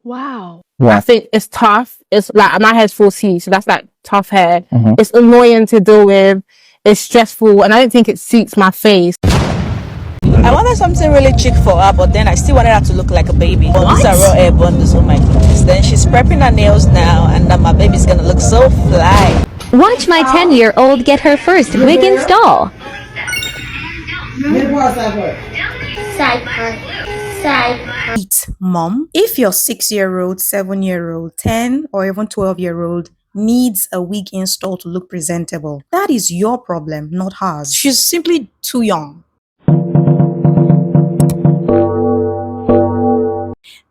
Wow. I What? think it's tough. It's like my hair's 4C, so that's like tough hair. Mhm. It's annoying to deal with. It's stressful, and I don't think it suits my face. I wanted something really chic for her, but then I still wanted her to look like a baby. But these are raw hair bundles, oh my goodness. Then she's prepping her nails now, and then my baby's gonna look so fly. Watch my 10-year-old get her first wig install. Mom, if your 6-year-old, 7-year-old, 10 or even 12-year-old needs a wig install to look presentable, that is your problem, not hers. She's simply too young.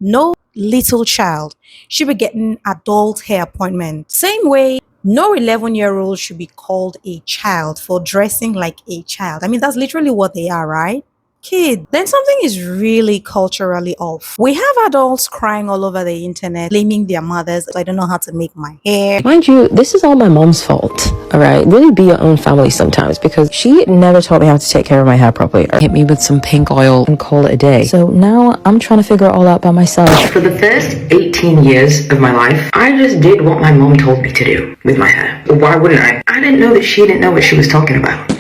No little child should be getting adult hair appointment. Same way, no 11-year-old should be called a child for dressing like a child. I mean, that's literally what they are, right? Kid. Then something is really culturally off. We have adults crying all over the internet, blaming their mothers. I don't know how to make my hair. Mind you, this is all my mom's fault, all right? Really be your own family sometimes, because she never taught me how to take care of my hair properly or hit me with some pink oil and call it a day. So now I'm trying to figure it all out by myself. For the first 18 years of my life, I just did what my mom told me to do with my hair. Why wouldn't I? I didn't know that she didn't know what she was talking about.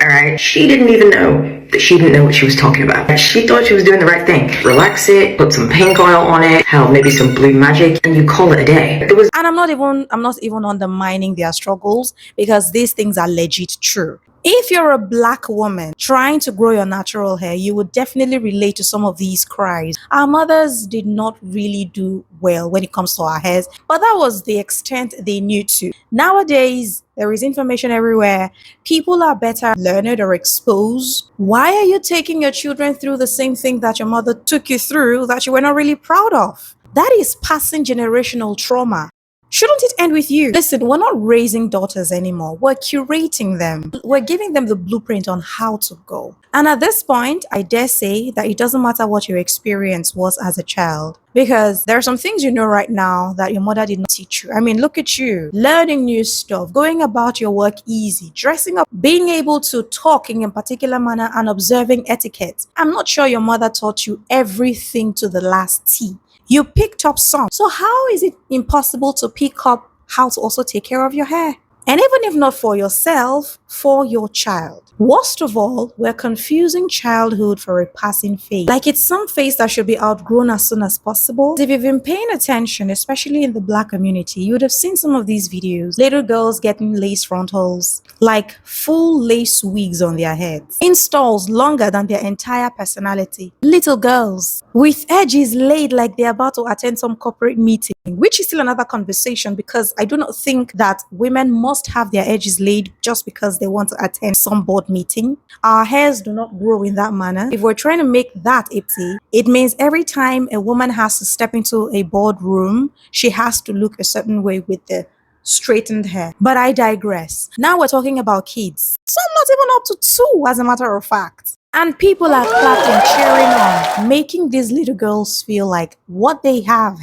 Alright? She didn't even know that she didn't know what she was talking about. She thought she was doing the right thing. Relax it, put some pink oil on it, hell, maybe some blue magic, and you call it a day. And I'm not even undermining their struggles, because these things are legit true. If you're a black woman trying to grow your natural hair, you would definitely relate to some of these cries. Our mothers did not really do well when it comes to our hairs, but that was the extent they knew to. Nowadays, there is information everywhere. People are better learned or exposed. Why are you taking your children through the same thing that your mother took you through that you were not really proud of? That is passing generational trauma. Shouldn't it end with you? Listen, we're not raising daughters anymore. We're curating them. We're giving them the blueprint on how to go. And at this point, I dare say that it doesn't matter what your experience was as a child, because there are some things you know right now that your mother did not teach you. I mean, look at you, learning new stuff, going about your work easy, dressing up, being able to talk in a particular manner and observing etiquette. I'm not sure your mother taught you everything to the last T. You picked up some. So how is it impossible to pick up how to also take care of your hair? And even if not for yourself, for your child. Worst of all, we're confusing childhood for a passing phase. Like it's some phase that should be outgrown as soon as possible. If you've been paying attention, especially in the black community, you would have seen some of these videos. Little girls getting lace frontals, like full lace wigs on their heads. Installs longer than their entire personality. Little girls with edges laid like they're about to attend some corporate meeting, which is still another conversation, because I do not think that women must have their edges laid just because they want to attend some board meeting. Our hairs do not grow in that manner. If we're trying to make that ipsy, it means every time a woman has to step into a boardroom, she has to look a certain way with the straightened hair. But I digress. Now we're talking about kids. Some not even up to 2, as a matter of fact. And people are clapping, cheering on, making these little girls feel like what they have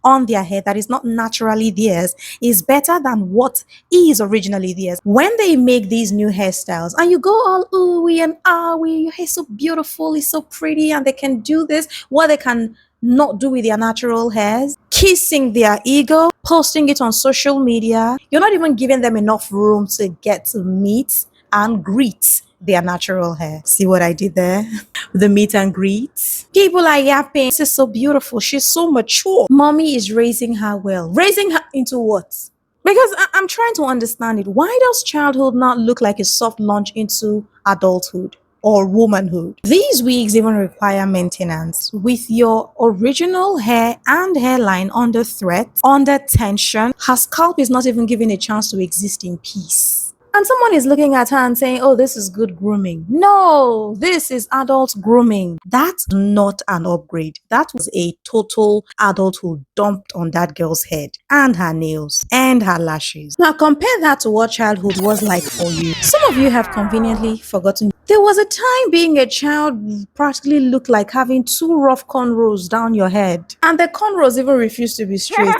on their head that is not naturally theirs is better than what is originally theirs. When they make these new hairstyles and you go all ooey and ahwee, your hair's so beautiful, it's so pretty, and they can do this, what they can not do with their natural hairs, kissing their ego, posting it on social media. You're not even giving them enough room to get to meet and greet their natural hair. See what I did there? The meet and greet. People are yapping. This is so beautiful. She's so mature. Mommy is raising her well. Raising her into what? Because I'm trying to understand it. Why does childhood not look like a soft launch into adulthood or womanhood? These wigs even require maintenance. With your original hair and hairline under threat, under tension, her scalp is not even given a chance to exist in peace. And someone is looking at her and saying, oh, this is good grooming. No, this is adult grooming. That's not an upgrade. That was a total adulthood dumped on that girl's head and her nails and her lashes. Now compare that to what childhood was like for you. Some of you have conveniently forgotten. There was a time being a child practically looked like having 2 rough cornrows down your head. And the cornrows even refused to be straight.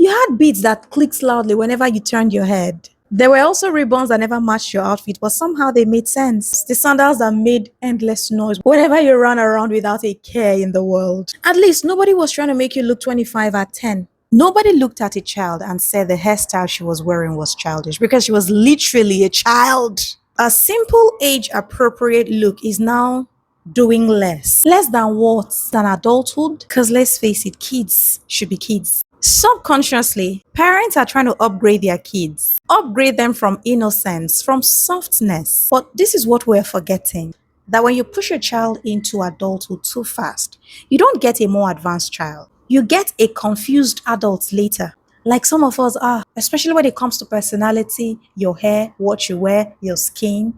You had beats that clicked loudly whenever you turned your head. There were also ribbons that never matched your outfit, but somehow they made sense. The sandals that made endless noise whenever you ran around without a care in the world. At least nobody was trying to make you look 25 at 10. Nobody looked at a child and said the hairstyle she was wearing was childish because she was literally a child. A simple age-appropriate look is now doing less. Less than what? Than adulthood? Because let's face it, kids should be kids. Subconsciously, parents are trying to upgrade their kids. Upgrade them from innocence, from softness. But this is what we're forgetting. That when you push your child into adulthood too fast, you don't get a more advanced child. You get a confused adult later. Like some of us are, especially when it comes to personality, your hair, what you wear, your skin,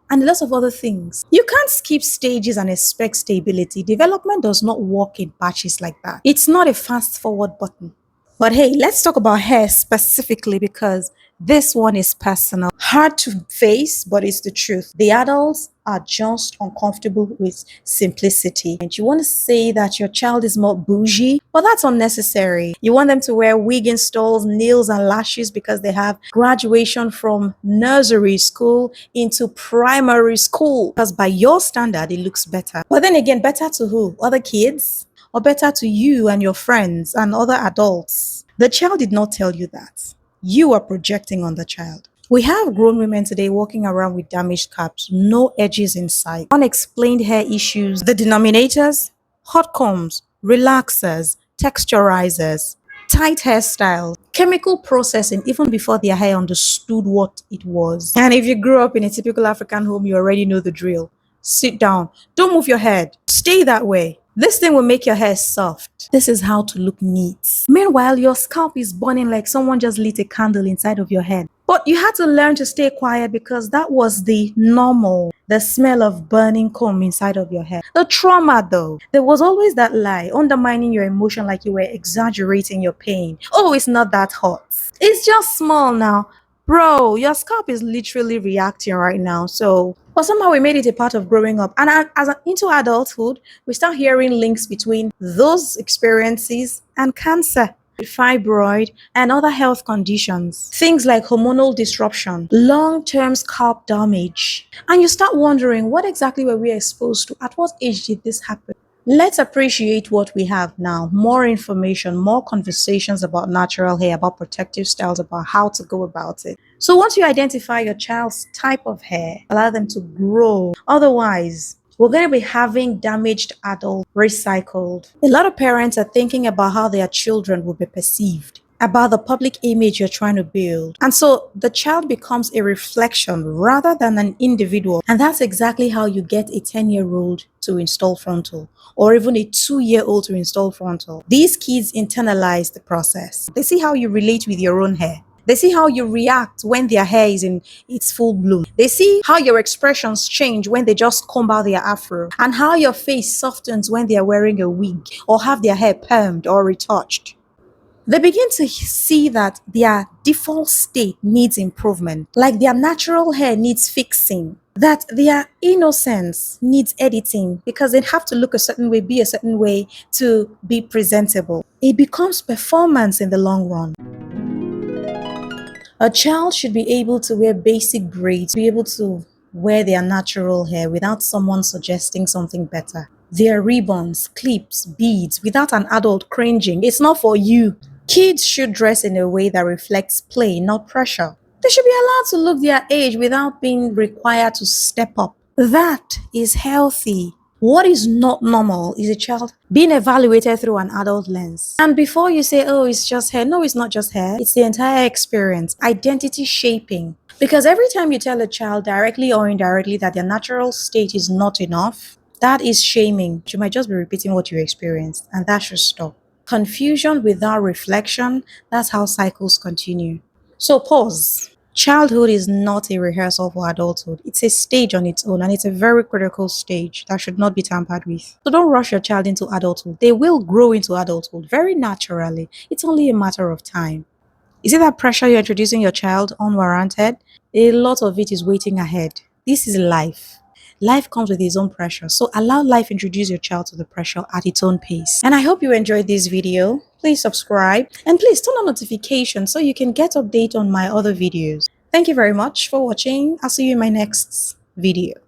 and lots of other things. You can't skip stages and expect stability. Development does not work in batches like that. It's not a fast forward button. But hey, let's talk about hair specifically because this one is personal. Hard to face, but it's the truth. The adults are just uncomfortable with simplicity. And you want to say that your child is more bougie, but that's unnecessary. You want them to wear wig installs, nails, and lashes because they have graduation from nursery school into primary school. Because by your standard, it looks better. But then again, better to who? Other kids? Or better to you and your friends and other adults? The child did not tell you that. You are projecting on the child. We have grown women today walking around with damaged caps, no edges in sight, unexplained hair issues. The denominators? Hot combs, relaxers, texturizers, tight hairstyles, chemical processing even before their hair understood what it was. And if you grew up in a typical African home, you already know the drill. Sit down. Don't move your head. Stay that way. This thing will make your hair soft. This is how to look neat. Meanwhile, your scalp is burning like someone just lit a candle inside of your head. But you had to learn to stay quiet because that was the normal. The smell of burning comb inside of your hair. The trauma though, there was always that lie undermining your emotion like you were exaggerating your pain. Oh, it's not that hot. It's just small now. Bro, your scalp is literally reacting right now. But somehow we made it a part of growing up. And into adulthood, we start hearing links between those experiences and cancer, fibroid, and other health conditions. Things like hormonal disruption, long-term scalp damage. And you start wondering, what exactly were we exposed to? At what age did this happen? Let's appreciate what we have now. More information, more conversations about natural hair, about protective styles, about how to go about it. So once you identify your child's type of hair, allow them to grow. Otherwise, we're going to be having damaged adult recycled. A lot of parents are thinking about how their children will be perceived, about the public image you're trying to build. And so the child becomes a reflection rather than an individual. And that's exactly how you get a 10-year-old to install frontal, or even a 2-year-old to install frontal. These kids internalize the process. They see how you relate with your own hair. They see how you react when their hair is in its full bloom. They see how your expressions change when they just comb out their afro, and how your face softens when they are wearing a wig or have their hair permed or retouched. They begin to see that their default state needs improvement, like their natural hair needs fixing, that their innocence needs editing because they have to look a certain way, be a certain way to be presentable. It becomes performance in the long run. A child should be able to wear basic braids, be able to wear their natural hair without someone suggesting something better. Their ribbons, clips, beads, without an adult cringing. It's not for you. Kids should dress in a way that reflects play, not pressure. They should be allowed to look their age without being required to step up. That is healthy. What is not normal is a child being evaluated through an adult lens. And before you say, oh, it's just hair. No, it's not just hair. It's the entire experience. Identity shaping. Because every time you tell a child directly or indirectly that their natural state is not enough, that is shaming. You might just be repeating what you experienced, and that should stop. Confusion without reflection, that's how cycles continue. So pause. Childhood is not a rehearsal for adulthood. It's a stage on its own, and it's a very critical stage that should not be tampered with. So don't rush your child into adulthood. They will grow into adulthood very naturally. It's only a matter of time. Is it that pressure you're introducing your child unwarranted? A lot of it is waiting ahead. This is life. Life comes with its own pressure, so allow life introduce your child to the pressure at its own pace. And I hope you enjoyed this video. Please subscribe and please turn on notifications so you can get updates on my other videos. Thank you very much for watching. I'll see you in my next video.